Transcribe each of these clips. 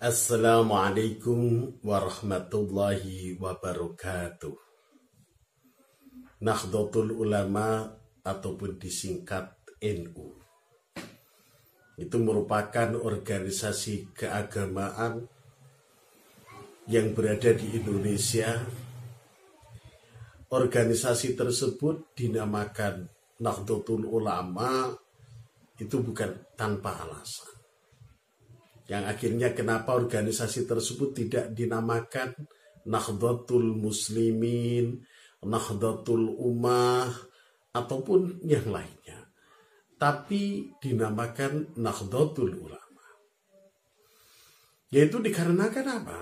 Assalamualaikum warahmatullahi wabarakatuh. Nahdlatul Ulama ataupun disingkat NU itu merupakan organisasi keagamaan yang berada di Indonesia. Organisasi tersebut dinamakan Nahdlatul Ulama itu bukan tanpa alasan. Yang akhirnya kenapa organisasi tersebut tidak dinamakan Nahdlatul Muslimin, Nahdlatul Ummah, ataupun yang lainnya. Tapi dinamakan Nahdlatul Ulama. Yaitu dikarenakan apa?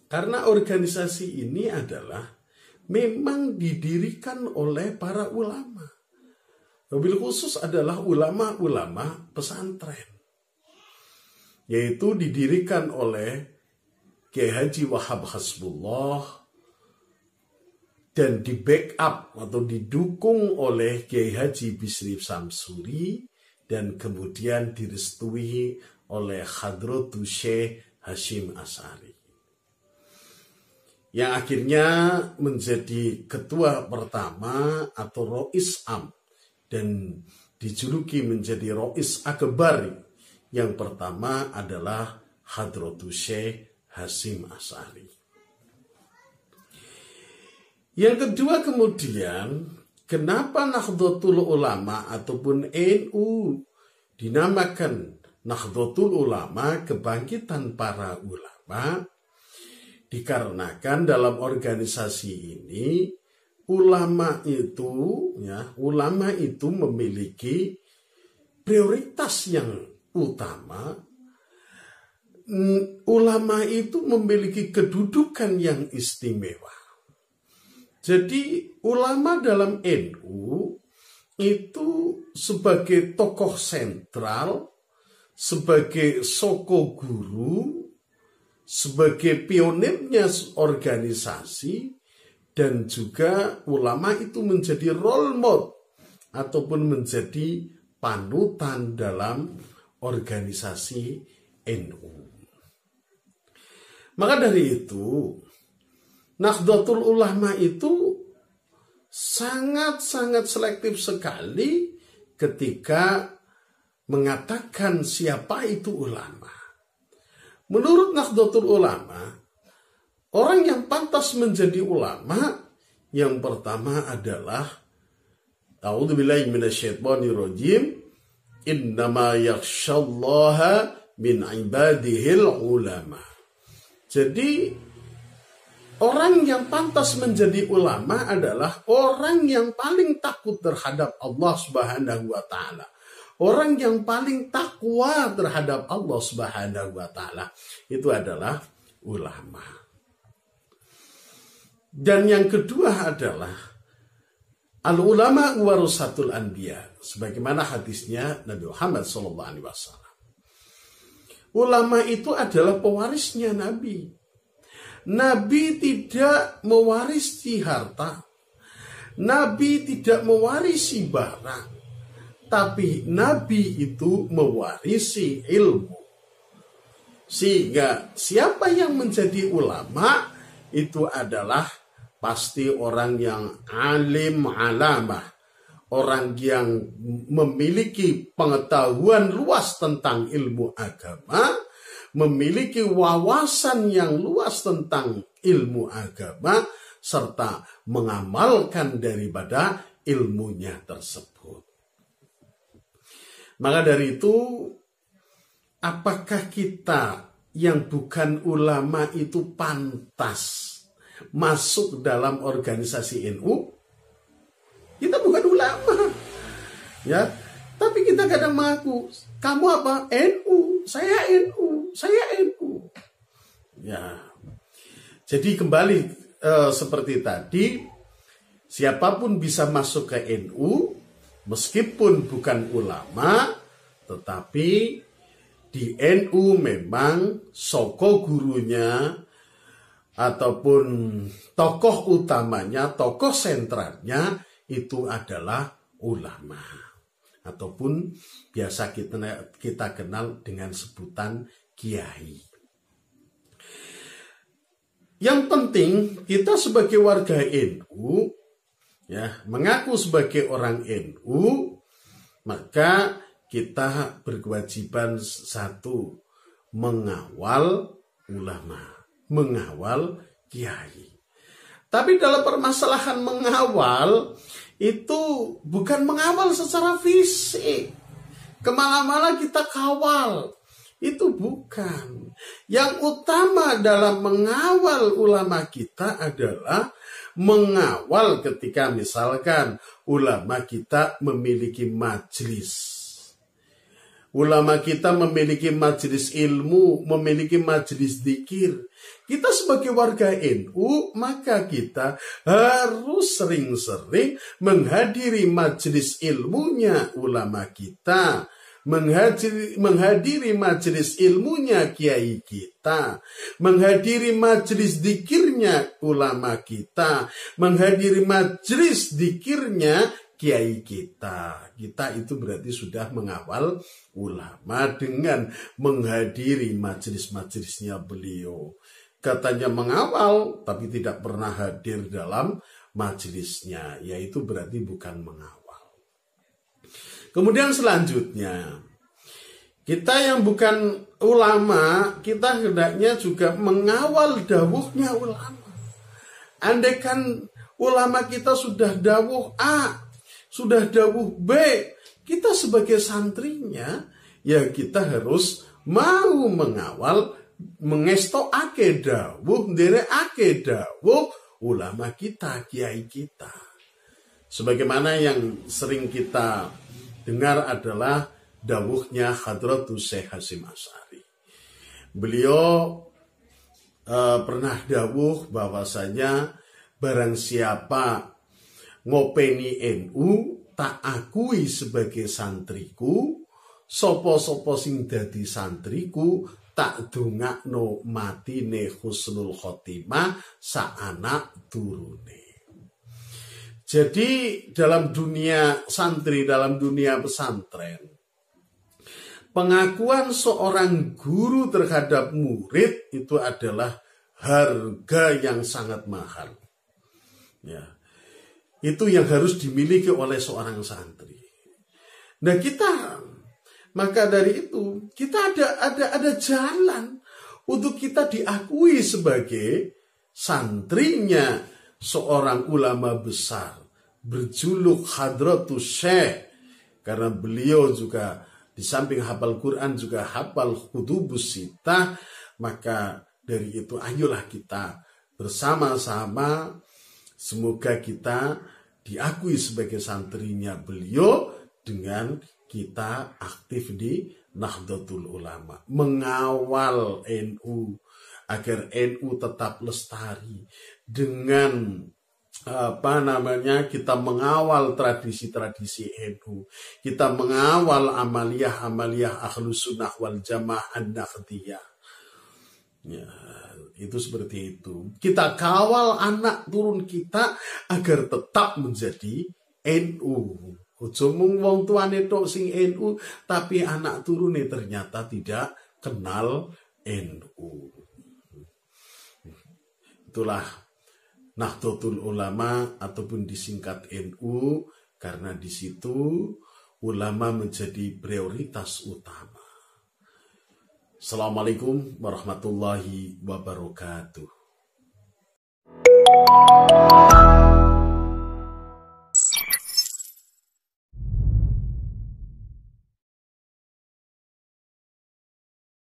Karena organisasi ini adalah memang didirikan oleh para ulama. Wabil khusus adalah ulama-ulama pesantren. Yaitu didirikan oleh Kiai Haji Wahab Hasbullah dan di backup atau didukung oleh Kiai Haji Bisri Samsuri dan kemudian direstui oleh Hadratus Syekh Hashim Asy'ari. Yang akhirnya menjadi ketua pertama atau Rois Am dan dijuluki menjadi Rois Akbar. Yang pertama adalah Hadratus Syekh Hashim Asy'ari. Yang kedua kemudian, kenapa Nahdlatul Ulama ataupun NU dinamakan Nahdlatul Ulama, kebangkitan para ulama? Dikarenakan dalam organisasi ini ulama itu memiliki prioritas yang utama. Ulama itu memiliki kedudukan yang istimewa. Jadi ulama dalam NU itu sebagai tokoh sentral, sebagai soko guru, sebagai pionirnya organisasi, dan juga ulama itu menjadi role model ataupun menjadi panutan dalam organisasi NU. Maka dari itu, Nahdlatul Ulama itu sangat-sangat selektif sekali ketika mengatakan siapa itu ulama. Menurut Nahdlatul Ulama, orang yang pantas menjadi ulama yang pertama adalah A'udzubillahi minasyaitonirrajim. Innama yakhsyallaha min ibadihil ulama. Jadi orang yang pantas menjadi ulama adalah orang yang paling takut terhadap Allah Subhanahu wa taala. Orang yang paling takwa terhadap Allah Subhanahu wa taala itu adalah ulama. Dan yang kedua adalah al-ulama warasatul anbiya, sebagaimana hadisnya Nabi Muhammad SAW. Ulama itu adalah pewarisnya Nabi. Nabi tidak mewarisi harta. Nabi tidak mewarisi barang. Tapi Nabi itu mewarisi ilmu. Sehingga siapa yang menjadi ulama itu adalah pasti orang yang alim alamah, orang yang memiliki pengetahuan luas tentang ilmu agama, memiliki wawasan yang luas tentang ilmu agama, serta mengamalkan daripada ilmunya tersebut. Maka dari itu, apakah kita yang bukan ulama itu pantas masuk dalam organisasi NU? Kita bukan ulama, ya. Tapi kita kadang mengaku, kamu apa? NU, saya NU, saya NU. Ya. Jadi kembali seperti tadi, siapapun bisa masuk ke NU, meskipun bukan ulama, tetapi di NU memang soko gurunya ataupun tokoh utamanya, tokoh sentralnya itu adalah ulama. Ataupun biasa kita kenal dengan sebutan kiai. Yang penting kita sebagai warga NU, ya, mengaku sebagai orang NU, maka kita berkewajiban satu, mengawal ulama, mengawal kiai. Tapi dalam permasalahan mengawal, itu bukan mengawal secara fisik. Kemana-mana kita kawal. Itu bukan. Yang utama dalam mengawal ulama kita adalah mengawal ketika misalkan ulama kita memiliki majelis. Ulama kita memiliki majelis ilmu, memiliki majelis dzikir. Kita sebagai warga NU, maka kita harus sering-sering menghadiri majelis ilmunya ulama kita. Menghadiri majelis ilmunya kiai kita, menghadiri majelis dzikirnya ulama kita, menghadiri majelis dzikirnya kiai kita. Kita itu berarti sudah mengawal ulama dengan menghadiri majelis-majelisnya beliau. Katanya mengawal, tapi tidak pernah hadir dalam majelisnya, yaitu berarti bukan mengawal. Kemudian selanjutnya, kita yang bukan ulama, kita hendaknya juga mengawal dawuhnya ulama. Andaikan ulama kita sudah dawuh A, sudah dawuh B, kita sebagai santrinya, ya kita harus mau mengawal, mengestokake dawuh, nderekake dawuh ulama kita, kiai kita. Sebagaimana yang sering kita dengar adalah dawuhnya Hadratus Syekh Hasyim Asy'ari. Beliau pernah dawuh bahwasanya barang siapa ngopeni NU tak akui sebagai santriku, sopo-sopo sing dadi santriku tak dongakno matine husnul khotimah sa anak turune. Jadi dalam dunia santri, dalam dunia pesantren, pengakuan seorang guru terhadap murid itu adalah harga yang sangat mahal. Ya, itu yang harus dimiliki oleh seorang santri. Nah maka dari itu kita ada jalan untuk kita diakui sebagai santrinya seorang ulama besar berjuluk Hadratus Syekh, karena beliau juga di samping hafal Quran juga hafal Kutubus Sittah. Maka dari itu ayolah kita bersama-sama, semoga kita diakui sebagai santrinya beliau dengan kita aktif di Nahdlatul Ulama, mengawal NU agar NU tetap lestari dengan kita mengawal tradisi-tradisi NU, kita mengawal amaliyah-amaliyah Ahlus Sunnah wal Jamaah An-Nakhdiyah. Ya, itu seperti itu. Kita kawal anak turun kita agar tetap menjadi NU. Ojo mung wong tuane tok sing NU, tapi anak turune ternyata tidak kenal NU. Itulah Nahdlatul Ulama ataupun disingkat NU, karena di situ ulama menjadi prioritas utama. Assalamualaikum warahmatullahi wabarakatuh.